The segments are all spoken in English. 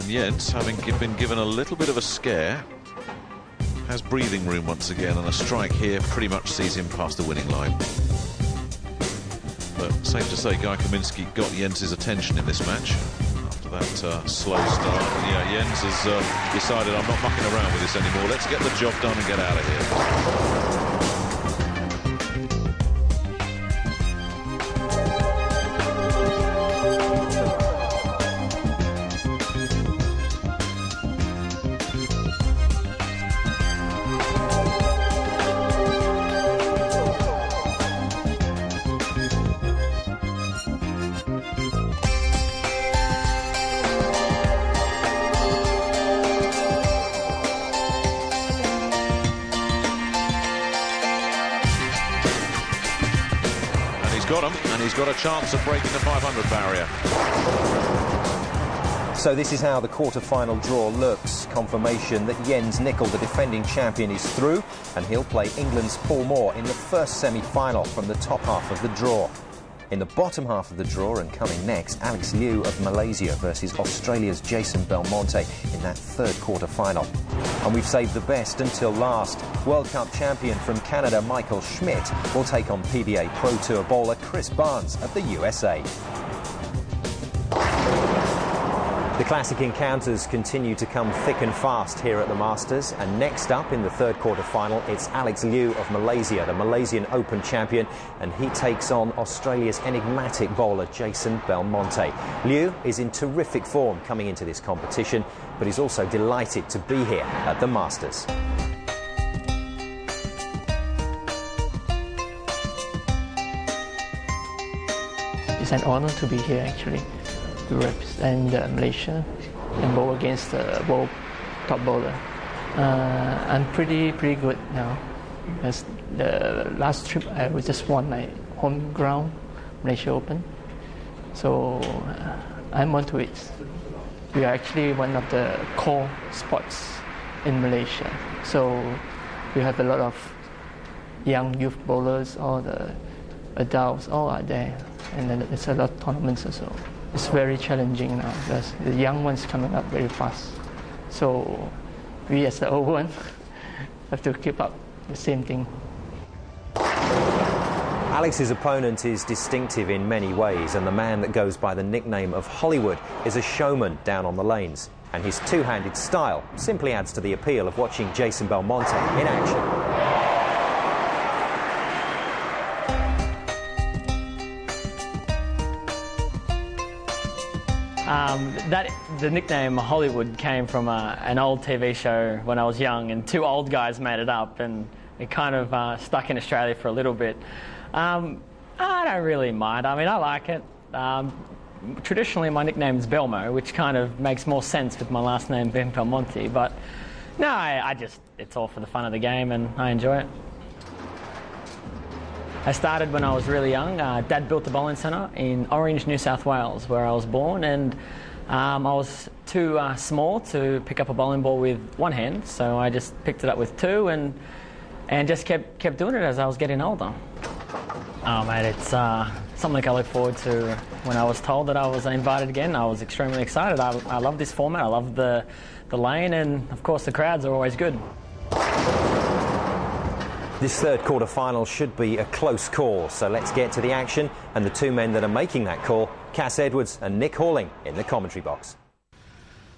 Jens, having been given a little bit of a scare, has breathing room once again, and a strike here pretty much sees him past the winning line. But safe to say, Guy Kaminski got Jens's attention in this match after that slow start. And yeah, Jens has decided, I'm not mucking around with this anymore. Let's get the job done and get out of here. Got him, and he's got a chance of breaking the 500 barrier. So this is how the quarter-final draw looks. Confirmation that Jens Nicol, the defending champion, is through, and he'll play England's Paul Moore in the first semi-final from the top half of the draw. In the bottom half of the draw, and coming next, Alex Liu of Malaysia versus Australia's Jason Belmonte in that third quarter-final. And we've saved the best until last. World Cup champion from Canada, Michael Schmidt, will take on PBA Pro Tour bowler Chris Barnes of the USA. The classic encounters continue to come thick and fast here at the Masters, and next up in the third quarter-final, it's Alex Liu of Malaysia, the Malaysian Open champion, and he takes on Australia's enigmatic bowler Jason Belmonte. Liu is in terrific form coming into this competition, but he's also delighted to be here at the Masters. It's an honor to be here, actually, to represent Malaysia and bowl against the world top bowler. I'm pretty good now, because the last trip I just won my home ground Malaysia Open, so I'm onto it. We are actually one of the core spots in Malaysia, so we have a lot of young youth bowlers, all the adults, all are there, and then there's a lot of tournaments also. It's very challenging now because the young ones coming up very fast. So we as the old one have to keep up the same thing. Alex's opponent is distinctive in many ways, and the man that goes by the nickname of Hollywood is a showman down on the lanes. And his two-handed style simply adds to the appeal of watching Jason Belmonte in action. The nickname Hollywood came from an old TV show when I was young, and two old guys made it up, and it kind of stuck in Australia for a little bit. I don't really mind. I mean, I like it. Traditionally, my nickname is Belmo, which kind of makes more sense with my last name being Belmonte, but no, it's all for the fun of the game, and I enjoy it. I started when I was really young. Dad built a bowling centre in Orange, New South Wales, where I was born, and I was too small to pick up a bowling ball with one hand, so I just picked it up with two and just kept doing it as I was getting older. Oh mate, it's something I look forward to. When I was told that I was invited again, I was extremely excited. I love this format, I love the lane, and of course the crowds are always good. This third quarter-final should be a close call, so let's get to the action and the two men that are making that call, Cass Edwards and Nick Halling, in the commentary box.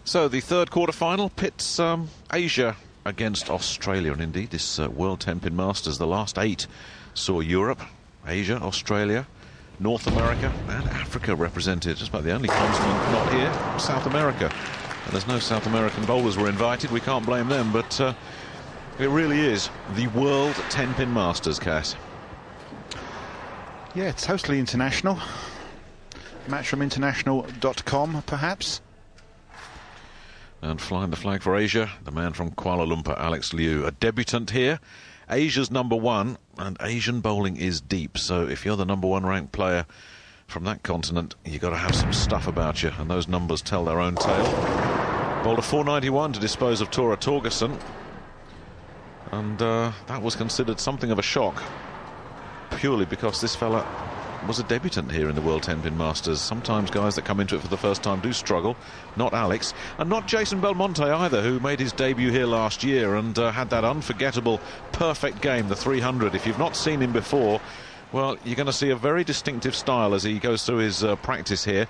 So the third quarter-final pits Asia against Australia, and indeed this World 10-pin Masters, the last 8 saw Europe, Asia, Australia, North America and Africa represented. Just about the only continent not here, South America. And there's no South American bowlers were invited, we can't blame them, but it really is the World 10-pin Masters, Cass. Yeah, totally international. MatchroomInternational.com, perhaps. And flying the flag for Asia, the man from Kuala Lumpur, Alex Liu. A debutant here. Asia's #1, and Asian bowling is deep. So if you're the #1 ranked player from that continent, you've got to have some stuff about you, and those numbers tell their own tale. Bowled a 491 to dispose of Tora Torgerson. And that was considered something of a shock, purely because this fella was a debutant here in the World 10-pin Masters. Sometimes guys that come into it for the first time do struggle. Not Alex, and not Jason Belmonte either, who made his debut here last year and had that unforgettable perfect game, the 300. If you've not seen him before, well, you're going to see a very distinctive style as he goes through his practice here.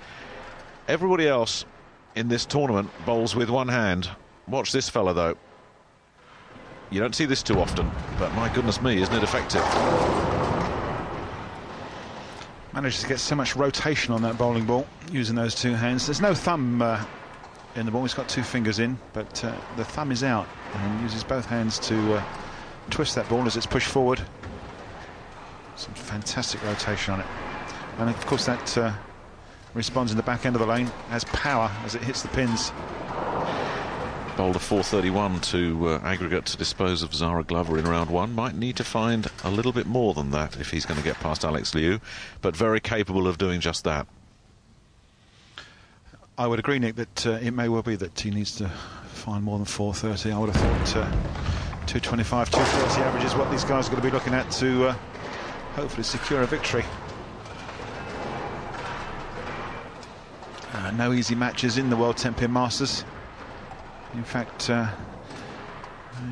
Everybody else in this tournament bowls with one hand. Watch this fella, though. You don't see this too often, but my goodness me, isn't it effective? Manages to get so much rotation on that bowling ball using those two hands. There's no thumb in the ball. He's got two fingers in, but the thumb is out, and he uses both hands to twist that ball as it's pushed forward. Some fantastic rotation on it, and of course that responds in the back end of the lane, has power as it hits the pins. Bowled a 431 to aggregate to dispose of Zara Glover in round one. Might need to find a little bit more than that if he's going to get past Alex Liu, but very capable of doing just that. I would agree, Nick, that it may well be that he needs to find more than 430. I would have thought 225, 230 average is what these guys are going to be looking at to hopefully secure a victory. No easy matches in the World 10-pin Masters. In fact,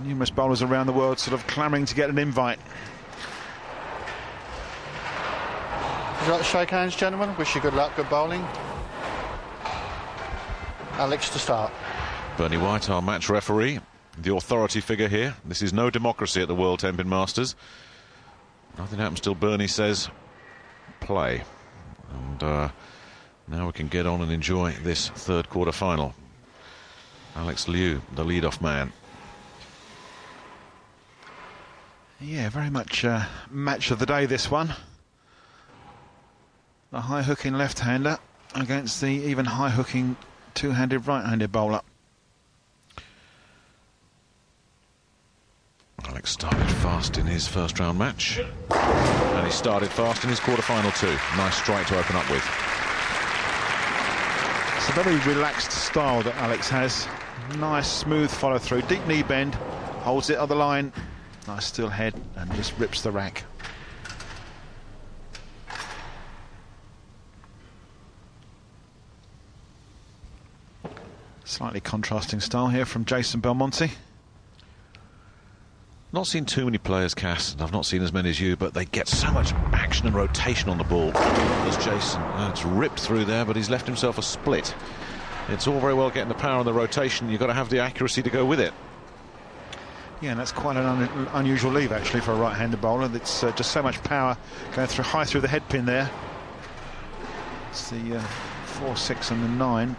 numerous bowlers around the world sort of clamouring to get an invite. Would you like to shake hands, gentlemen? Wish you good luck, good bowling. Alex to start. Bernie White, our match referee, the authority figure here. This is no democracy at the World 10-pin Masters. Nothing happens till Bernie says play. And now we can get on and enjoy this third quarter final. Alex Liu, the lead-off man. Yeah, very much match of the day, this one. The high-hooking left-hander against the even high-hooking two-handed right-handed bowler. Alex started fast in his first round match, and he started fast in his quarter-final too. Nice strike to open up with. It's a very relaxed style that Alex has. Nice smooth follow through, deep knee bend, holds it on the line, nice still head, and just rips the rack. Slightly contrasting style here from Jason Belmonte. Not seen too many players, Cass, and I've not seen as many as you, but they get so much action and rotation on the ball as Jason. It's ripped through there, but he's left himself a split. It's all very well getting the power and the rotation. You've got to have the accuracy to go with it. Yeah, and that's quite an unusual leave, actually, for a right-handed bowler. It's just so much power going through high through the head pin there. It's the 4, 6 and the 9.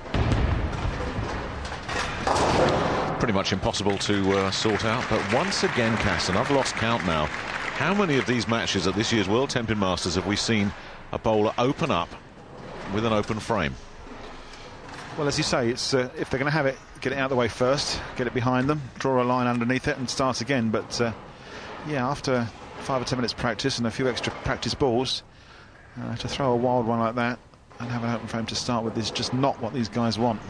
Pretty much impossible to sort out, but once again, Cass, and I've lost count now, how many of these matches at this year's World 10-pin Masters have we seen a bowler open up with an open frame? Well, as you say, it's if they're going to have it, get it out of the way first, get it behind them, draw a line underneath it and start again. But yeah, after 5 or 10 minutes practice and a few extra practice balls, to throw a wild one like that and have an open frame to start with is just not what these guys want.